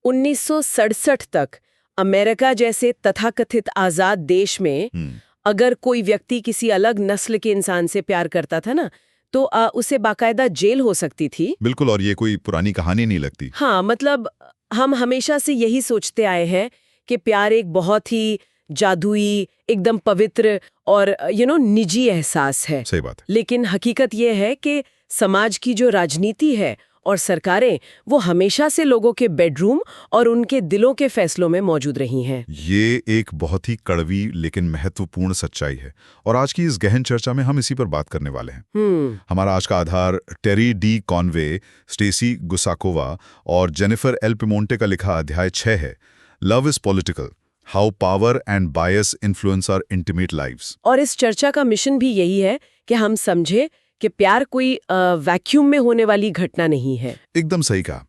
1967 तक अमेरिका जैसे तथाकथित आजाद देश में अगर कोई व्यक्ति किसी अलग नस्ल के इंसान से प्यार करता था ना, तो उसे बाकायदा जेल हो सकती थी। बिल्कुल, और ये कोई पुरानी कहानी नहीं लगती। हाँ, मतलब हम हमेशा से यही सोचते आए हैं कि प्यार एक बहुत ही जादुई, एकदम पवित्र और निजी एहसास है। सही बात है। लेकिन हकीकत ये है कि समाज की जो राजनीति है और सरकारें, वो हमेशा से लोगों के बेडरूम और उनके दिलों के फैसलों में मौजूद रही हैं। ये एक बहुत ही कड़वी लेकिन महत्वपूर्ण सच्चाई है, और आज की इस गहन चर्चा में हम इसी पर बात करने वाले हैं। हमारा आज का आधार Terry D Conway, Stacey Gusakova और जेनिफर एल पिमोंटे का लिखा अध्याय 6 है, love is political, how power and bias influence our intimate lives. और इस चर्चा का मिशन भी यही है कि हम समझे कि प्यार कोई वैक्यूम में होने वाली घटना नहीं है। एकदम सही कहा।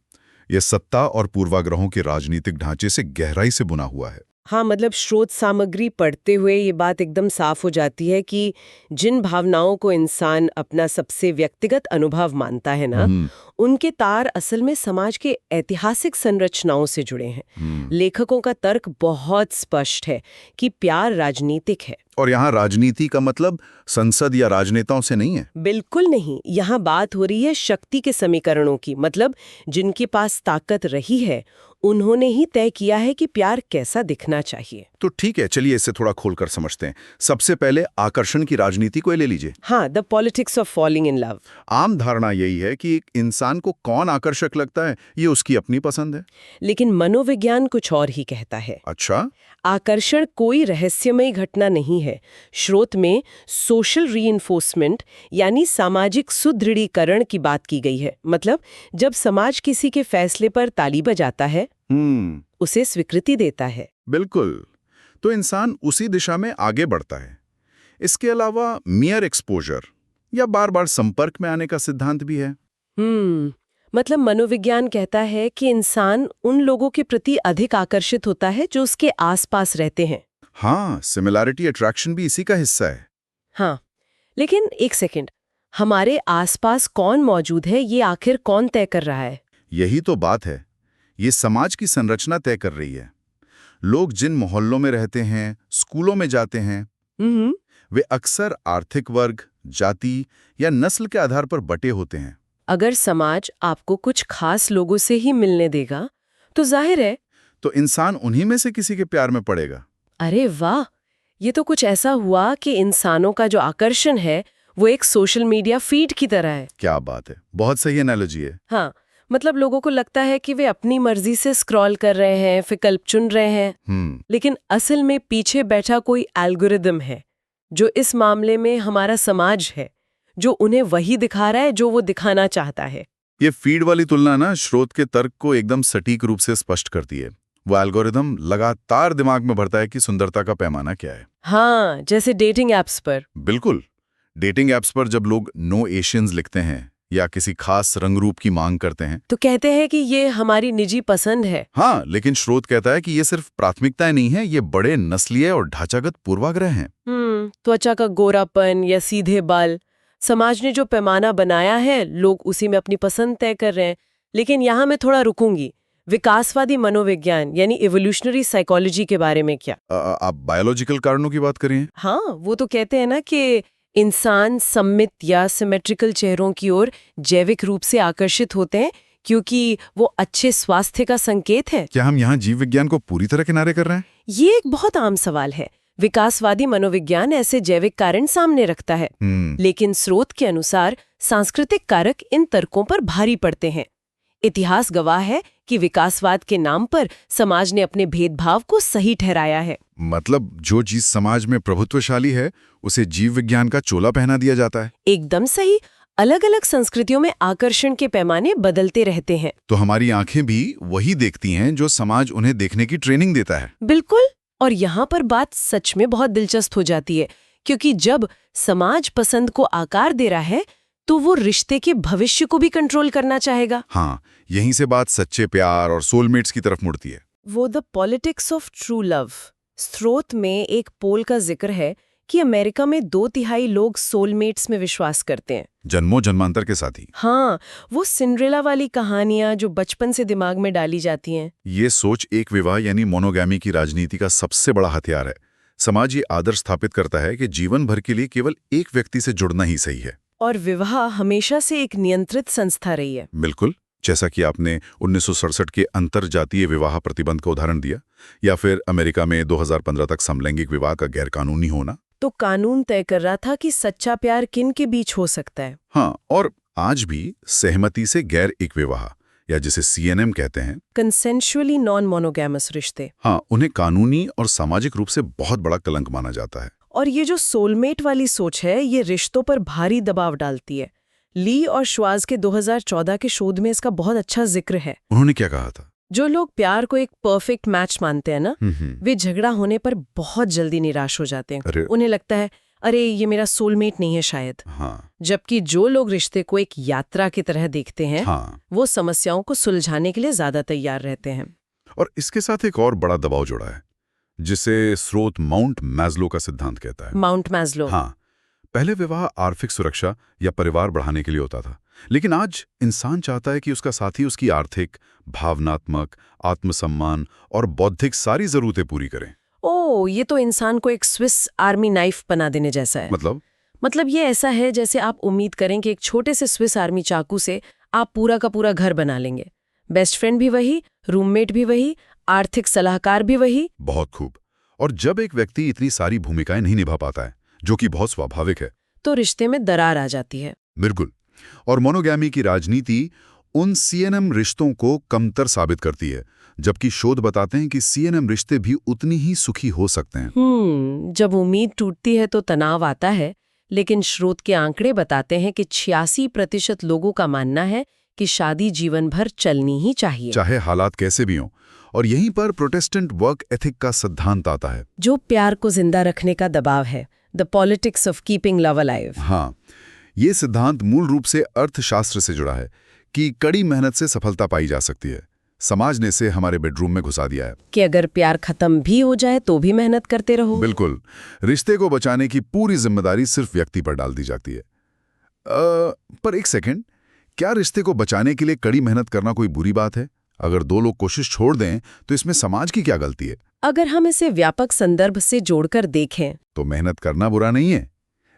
यह सत्ता और पूर्वाग्रहों के राजनीतिक ढांचे से गहराई से बुना हुआ है। हाँ, मतलब स्रोत सामग्री पढ़ते हुए ये बात एकदम साफ हो जाती है कि जिन भावनाओं को इंसान अपना सबसे व्यक्तिगत अनुभव मानता है ना, उनके तार असल में समाज के ऐतिहासिक संरचनाओं से जुड़े हैं। लेखकों का तर्क बहुत स्पष्ट है कि प्यार राजनीतिक है। और यहाँ राजनीति का मतलब संसद या राजनेताओं से नहीं है। बिल्कुल नहीं, यहाँ बात हो रही है शक्ति के समीकरणों की। मतलब जिनके पास ताकत रही है, उन्होंने ही तय किया है कि प्यार कैसा दिखना चाहिए। तो ठीक है, चलिए इसे थोड़ा खोलकर समझते हैं। सबसे पहले आकर्षण की राजनीति को ले लीजिए। हाँ, the politics of falling in love. आम धारणा यही है कि एक इंसान को कौन आकर्षक लगता है, ये उसकी अपनी पसंद है। लेकिन मनोविज्ञान कुछ और ही कहता है। अच्छा? आकर्षण कोई रहस्यमयी घटना नहीं है। स्रोत में सोशल रीइंफोर्समेंट यानी सामाजिक सुदृढ़ीकरण की बात की गई है। मतलब जब समाज किसी के फैसले पर ताली बजाता है, उसे स्वीकृति देता है। बिल्कुल, तो इंसान उसी दिशा में आगे बढ़ता है। इसके अलावा मियर एक्सपोजर या बार बार संपर्क में आने का सिद्धांत भी है। मतलब मनोविज्ञान कहता है कि इंसान उन लोगों के प्रति अधिक आकर्षित होता है जो उसके आसपास रहते हैं। हाँ, सिमिलैरिटी अट्रैक्शन भी इसी का हिस्सा है। हाँ, लेकिन एक सेकंड, हमारे आसपास कौन मौजूद है, ये आखिर कौन तय कर रहा है? यही तो बात है। ये समाज की संरचना तय कर रही है। लोग जिन मोहल्लों में रहते हैं, स्कूलों में जाते हैं, वे अक्सर आर्थिक वर्ग, जाति या नस्ल के आधार पर बटे होते हैं। अगर समाज आपको कुछ खास लोगों से ही मिलने देगा, तो जाहिर है तो इंसान उन्हीं में से किसी के प्यार में पड़ेगा। अरे वाह, ये तो कुछ ऐसा हुआ कि इंसानों का जो आकर्षण है वो एक सोशल मीडिया फीड की तरह है। क्या बात है, बहुत सही एनालॉजी है। हाँ, मतलब लोगों को लगता है कि वे अपनी मर्जी से स्क्रॉल कर रहे हैं, विकल्प चुन रहे हैं। लेकिन असल में पीछे बैठा कोई एल्गोरिदम है, जो इस मामले में हमारा समाज है, जो उन्हें वही दिखा रहा है जो वो दिखाना चाहता है। ये फीड वाली तुलना ना स्रोत के तर्क को एकदम सटीक रूप से स्पष्ट करती है। वो एल्गोरिदम लगातार दिमाग में भरता है कि सुंदरता का पैमाना क्या है। हाँ, जैसे डेटिंग एप्स पर। बिल्कुल, डेटिंग एप्स पर जब लोग नो एशियंस लिखते हैं या किसी खास रंग रूप की मांग करते हैं, तो कहते हैं कि ये हमारी निजी पसंद है। हाँ, लेकिन स्रोत कहता है कि ये सिर्फ प्राथमिकताएं नहीं है, ये बड़े नस्लीय और ढांचागत पूर्वाग्रह हैं। त्वचा का गोरापन या सीधे बाल, समाज ने जो पैमाना बनाया है, लोग उसी में अपनी पसंद तय कर रहे हैं। लेकिन यहाँ मैं थोड़ा रुकूंगी। विकासवादी मनोविज्ञान यानी इवोल्यूशनरी साइकोलॉजी के बारे में क्या? आप बायोलॉजिकल कारणों की बात करिए। हाँ, वो तो कहते हैं ना कि इंसान सममित या सिमेट्रिकल चेहरों की ओर जैविक रूप से आकर्षित होते हैं क्योंकि वो अच्छे स्वास्थ्य का संकेत है। क्या हम यहाँ जीव विज्ञान को पूरी तरह किनारे कर रहे हैं? ये एक बहुत आम सवाल है। विकासवादी मनोविज्ञान ऐसे जैविक कारण सामने रखता है, लेकिन स्रोत के अनुसार सांस्कृतिक कारक इन तर्कों पर भारी पड़ते हैं। इतिहास गवाह है कि विकासवाद के नाम पर समाज ने अपने भेदभाव को सही ठहराया है। मतलब जो चीज समाज में प्रभुत्वशाली है, उसे जीव विज्ञान का चोला पहना दिया जाता है। एकदम सही। अलग अलग संस्कृतियों में आकर्षण के पैमाने बदलते रहते हैं। तो हमारी आंखें भी वही देखती हैं जो समाज उन्हें देखने की ट्रेनिंग देता है। बिल्कुल। और यहाँ पर बात सच में बहुत दिलचस्प हो जाती है, क्योंकि जब समाज पसंद को आकार दे रहा है, तो वो रिश्ते के भविष्य को भी कंट्रोल करना चाहेगा। हाँ, यहीं से बात सच्चे प्यार और सोलमेट्स की तरफ मुड़ती है। वो the politics of true love. स्रोत में एक पोल का जिक्र है कि अमेरिका में 2/3 लोग सोलमेट्स में विश्वास करते हैं। जन्मों जन्मांतर के साथी। हाँ, वो सिंड्रेला वाली कहानियां जो बचपन से दिमाग में डाली जाती हैं। ये सोच एक विवाह यानी मोनोगैमी की राजनीति का सबसे बड़ा हथियार है। समाज ये आदर्श स्थापित करता है कि जीवन भर के लिए केवल एक व्यक्ति से जुड़ना ही सही है। और विवाह हमेशा से एक नियंत्रित संस्था रही है। बिल्कुल, जैसा कि आपने 1967 के अंतरजातीय विवाह प्रतिबंध का उदाहरण दिया, या फिर अमेरिका में 2015 तक समलैंगिक विवाह का गैरकानूनी होना। तो कानून तय कर रहा था कि सच्चा प्यार किन के बीच हो सकता है। हाँ, और आज भी सहमति से गैर एक विवाह, या जिसे CNM कहते हैं, कंसेंशुअली नॉन मोनोगैमस रिश्ते, हाँ, उन्हें कानूनी और सामाजिक रूप से बहुत बड़ा कलंक माना जाता है। और ये जो सोलमेट वाली सोच है, ये रिश्तों पर भारी दबाव डालती है। ली और श्वार्ज़ के 2014 के शोध में इसका बहुत अच्छा जिक्र है। उन्होंने क्या कहा था? जो लोग प्यार को एक परफेक्ट मैच मानते हैं ना, वे झगड़ा होने पर बहुत जल्दी निराश हो जाते हैं। उन्हें लगता है, अरे ये मेरा सोलमेट नहीं है शायद। हाँ। जबकि जो लोग रिश्ते को एक यात्रा की तरह देखते हैं, हाँ। वो समस्याओं को सुलझाने के लिए ज्यादा तैयार रहते हैं। और इसके साथ एक और बड़ा दबाव जुड़ा है, जिसे स्रोत माउंट मैस्लो का सिद्धांत कहता है। Mount Maslow. हाँ, पहले विवाह आर्थिक सुरक्षा या परिवार बढ़ाने के लिए होता था, लेकिन आज इंसान चाहता है कि उसका साथी उसकी आर्थिक, भावनात्मक, आत्मसम्मान और बौद्धिक सारी जरूरतें पूरी करें। ओह, ये तो इंसान को एक स्विस आर्मी नाइफ बना देने जैसा है। मतलब ये ऐसा है जैसे आप उम्मीद करें कि एक छोटे से स्विस आर्मी चाकू से आप पूरा का पूरा घर बना लेंगे। बेस्ट फ्रेंड भी वही, रूममेट भी वही, आर्थिक सलाहकार भी वही। बहुत खूब। और जब एक व्यक्ति इतनी सारी भूमिकाएं नहीं निभा पाता है, जो कि बहुत स्वाभाविक है, तो रिश्ते में दरार आ जाती है। बिल्कुल। और मोनोगैमी की राजनीति उन CNM रिश्तों को कमतर साबित करती है, जबकि शोध बताते हैं कि CNM रिश्ते भी उतनी ही सुखी हो सकते हैं। जब उम्मीद टूटती है तो तनाव आता है, लेकिन स्रोत के आंकड़े बताते हैं कि 86% लोगों का मानना है कि शादी जीवन भर चलनी ही चाहिए, चाहे हालात कैसे भी हों। और यहीं पर प्रोटेस्टेंट वर्क एथिक का सिद्धांत आता है, जो प्यार को जिंदा रखने का दबाव है, the politics of keeping love alive. हाँ, ये सिद्धांत मूल रूप से अर्थशास्त्र से जुड़ा है कि कड़ी मेहनत से सफलता पाई जा सकती है। समाज ने इसे हमारे बेडरूम में घुसा दिया है कि अगर प्यार खत्म भी हो जाए तो भी मेहनत करते रहो। बिल्कुल। रिश्ते को बचाने की पूरी जिम्मेदारी सिर्फ व्यक्ति पर डाल दी जाती है। पर एक सेकंड, क्या रिश्ते को बचाने के लिए कड़ी मेहनत करना कोई बुरी बात है? अगर दो लोग कोशिश छोड़ दें तो इसमें समाज की क्या गलती है? अगर हम इसे व्यापक संदर्भ से जोड़कर देखें तो मेहनत करना बुरा नहीं है,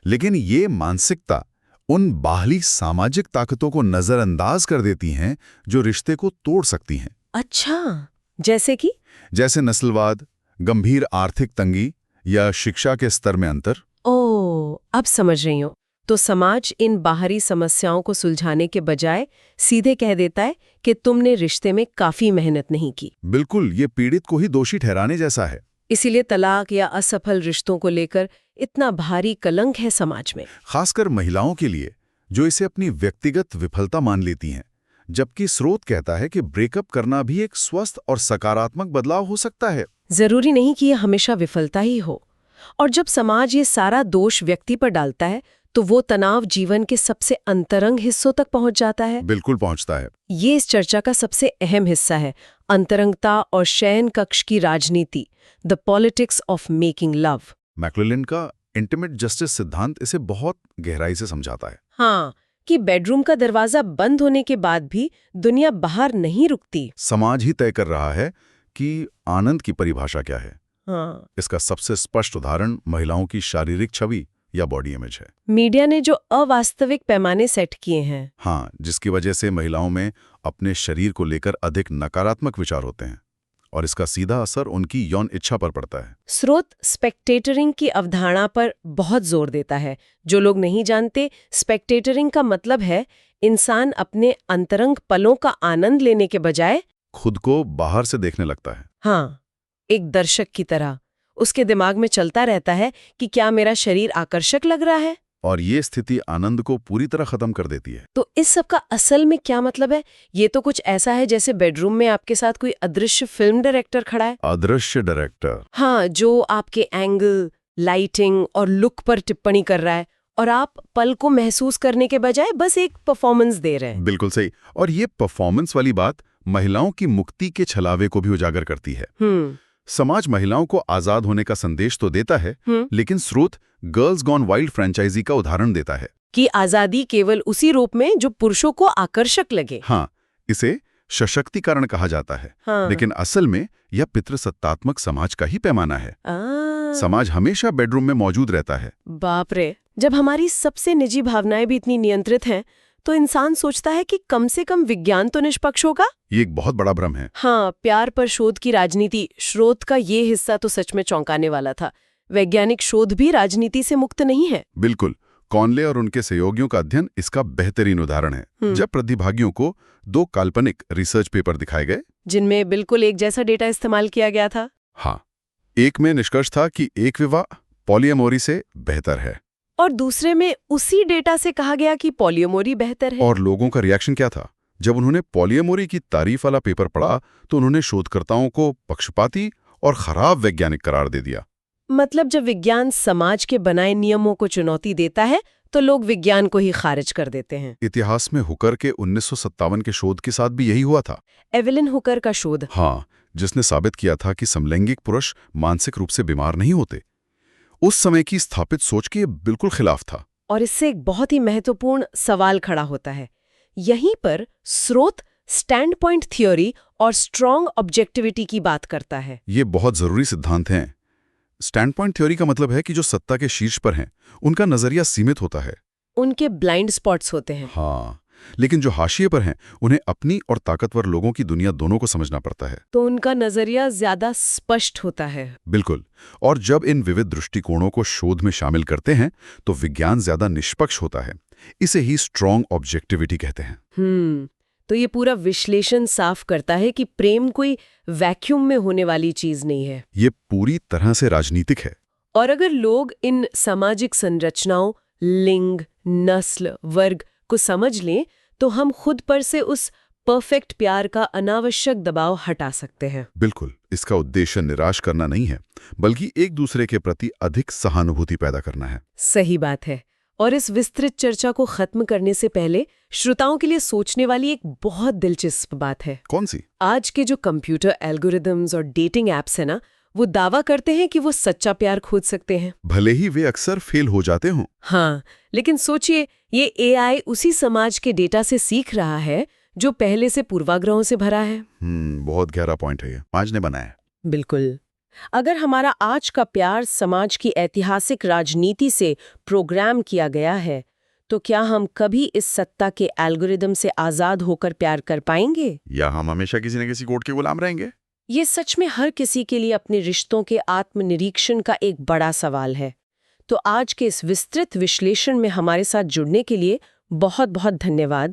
लेकिन ये मानसिकता उन बाहरी सामाजिक ताकतों को नजरअंदाज कर देती हैं जो रिश्ते को तोड़ सकती हैं। अच्छा, जैसे कि? जैसे नस्लवाद, गंभीर आर्थिक तंगी या शिक्षा के स्तर में अंतर। ओह, अब समझ रही हूँ। तो समाज इन बाहरी समस्याओं को सुलझाने के बजाय सीधे कह देता है कि तुमने रिश्ते में काफी मेहनत नहीं की। बिल्कुल, ये पीड़ित को ही दोषी ठहराने जैसा है। इसीलिए तलाक या असफल रिश्तों को लेकर इतना भारी कलंक है समाज में, खासकर महिलाओं के लिए, जो इसे अपनी व्यक्तिगत विफलता मान लेती हैं। जबकि स्रोत कहता है कि ब्रेकअप करना भी एक स्वस्थ और सकारात्मक बदलाव हो सकता है। जरूरी नहीं कि यह हमेशा विफलता ही हो। और जब समाज ये सारा दोष व्यक्ति पर डालता है तो वो तनाव जीवन के सबसे अंतरंग हिस्सों तक पहुंच जाता है। बिल्कुल पहुंचता है। ये इस चर्चा का सबसे अहम हिस्सा है, अंतरंगता और शयन कक्ष की राजनीति, the politics of making love. McLellan का इंटीमेट जस्टिस सिद्धांत इसे बहुत गहराई से समझाता है। हाँ, कि बेडरूम का दरवाजा बंद होने के बाद भी दुनिया बाहर नहीं रुकती। समाज ही तय कर रहा है कि आनंद की परिभाषा क्या है। हाँ। इसका सबसे स्पष्ट उदाहरण महिलाओं की शारीरिक छवि या बॉडी इमेज है। मीडिया ने जो अवास्तविक पैमाने सेट किए हैं, हाँ, जिसकी वजह से महिलाओं में अपने शरीर को लेकर अधिक नकारात्मक विचार होते हैं, और इसका सीधा असर उनकी यौन इच्छा पर पड़ता है। स्रोत स्पेक्टेटरिंग की अवधारणा पर बहुत जोर देता है। जो लोग नहीं जानते, स्पेक्टेटरिंग का मतलब है इंसान अपने अंतरंग पलों का आनंद लेने के बजाय खुद को बाहर से देखने लगता है। हाँ, एक दर्शक की तरह उसके दिमाग में चलता रहता है कि क्या मेरा शरीर आकर्षक लग रहा है, और ये स्थिति आनंद को पूरी तरह खत्म कर देती है। तो इस सब का असल में क्या मतलब है? ये तो कुछ ऐसा है जैसे बेडरूम में आपके साथ कोई अदृश्य फिल्म डायरेक्टर खड़ा है। अदृश्य डायरेक्टर? हाँ, जो आपके एंगल, लाइटिंग और लुक पर टिप्पणी कर रहा है, और आप पल को महसूस करने के बजाय बस एक परफॉर्मेंस दे रहे हैं। बिल्कुल सही। और ये परफॉर्मेंस वाली बात महिलाओं की मुक्ति के छलावे को भी उजागर करती है। समाज महिलाओं को आजाद होने का संदेश तो देता है, लेकिन स्रोत गर्ल्स गॉन वाइल्ड फ्रेंचाइजी का उदाहरण देता है कि आजादी केवल उसी रूप में जो पुरुषों को आकर्षक लगे। हाँ, इसे सशक्तिकरण कहा जाता है। हाँ। लेकिन असल में यह पितृसत्तात्मक समाज का ही पैमाना है। समाज हमेशा बेडरूम में मौजूद रहता है। बाप रे, जब हमारी सबसे निजी भावनाएं भी इतनी नियंत्रित हैं, तो इंसान सोचता है कि कम से कम विज्ञान तो निष्पक्ष होगा। ये एक बहुत बड़ा भ्रम है। हाँ, प्यार पर शोध की राजनीति, स्रोत का ये हिस्सा तो सच में चौंकाने वाला था। वैज्ञानिक शोध भी राजनीति से मुक्त नहीं है। बिल्कुल। कॉनले और उनके सहयोगियों का अध्ययन इसका बेहतरीन उदाहरण है। जब प्रतिभागियों को 2 काल्पनिक रिसर्च पेपर दिखाए गए, जिनमें बिल्कुल एक जैसा डेटा इस्तेमाल किया गया था। हाँ, एक में निष्कर्ष था कि एक विवाह पॉलीएमोरी से बेहतर है, और दूसरे में उसी डेटा से कहा गया कि पॉलीएमोरी बेहतर है। और लोगों का रिएक्शन क्या था? जब उन्होंने पॉलीएमोरी की तारीफ वाला पेपर पढ़ा तो उन्होंने शोधकर्ताओं को पक्षपाती और खराब वैज्ञानिक करार दे दिया। मतलब जब विज्ञान समाज के बनाए नियमों को चुनौती देता है तो लोग विज्ञान को ही खारिज कर देते हैं। इतिहास में हुकर के 1957 के शोध के साथ भी यही हुआ था। एवेलिन हुकर का शोध। हाँ, जिसने साबित किया था कि समलैंगिक पुरुष मानसिक रूप से बीमार नहीं होते। उस समय की स्थापित सोच के बिल्कुल खिलाफ था। और इससे एक बहुत ही महत्वपूर्ण सवाल खड़ा होता है। यहीं पर स्रोत स्टैंड पॉइंट थ्योरी और स्ट्रॉन्ग ऑब्जेक्टिविटी की बात करता है। ये बहुत जरूरी सिद्धांत हैं। स्टैंड पॉइंट थ्योरी का मतलब है कि जो सत्ता के शीर्ष पर हैं, उनका नजरिया सीमित होता है। उनके ब्लाइंड स्पॉट्स होते हैं। हाँ, लेकिन जो हाशिए पर हैं, उन्हें अपनी और ताकतवर लोगों की दुनिया दोनों को समझना पड़ता है। तो उनका नजरिया ज्यादा स्पष्ट होता है। बिल्कुल। और जब इन विविध दृष्टिकोणों को शोध में शामिल करते हैं तो विज्ञान ज्यादा निष्पक्ष होता है। इसे ही स्ट्रॉन्ग ऑब्जेक्टिविटी कहते हैं। तो ये पूरा विश्लेषण साफ करता है कि प्रेम कोई वैक्यूम में होने वाली चीज नहीं है। ये पूरी तरह से राजनीतिक है। और अगर लोग इन सामाजिक संरचनाओं, लिंग, नस्ल, वर्ग को समझ लें तो हम खुद पर से उस परफेक्ट प्यार का अनावश्यक दबाव हटा सकते हैं। बिल्कुल। इसका उद्देश्य निराश करना नहीं है, बल्कि एक दूसरे के प्रति अधिक सहानुभूति पैदा करना है। सही बात है। और इस विस्तृत चर्चा को खत्म करने से पहले श्रोताओं के लिए सोचने वाली एक बहुत दिलचस्प बात है। कौन सी? आज के जो कंप्यूटर एल्गोरिदम्स और डेटिंग एप्स है ना, वो दावा करते हैं कि वो सच्चा प्यार खोज सकते हैं, भले ही वे अक्सर फेल हो जाते हों। हाँ, लेकिन सोचिए, ये एआई उसी समाज के डेटा से सीख रहा है जो पहले से पूर्वाग्रहों से भरा है। बहुत गहरा पॉइंट है ये। आज ने बनाया। बिल्कुल। अगर हमारा आज का प्यार समाज की ऐतिहासिक राजनीति से प्रोग्राम किया गया है, तो क्या हम कभी इस सत्ता के एल्गोरिदम से आजाद होकर प्यार कर पाएंगे? या हम हमेशा किसी न किसी कोड के गुलाम रहेंगे? ये सच में हर किसी के लिए अपने रिश्तों के आत्मनिरीक्षण का एक बड़ा सवाल है। तो आज के इस विस्तृत विश्लेषण में हमारे साथ जुड़ने के लिए बहुत बहुत धन्यवाद।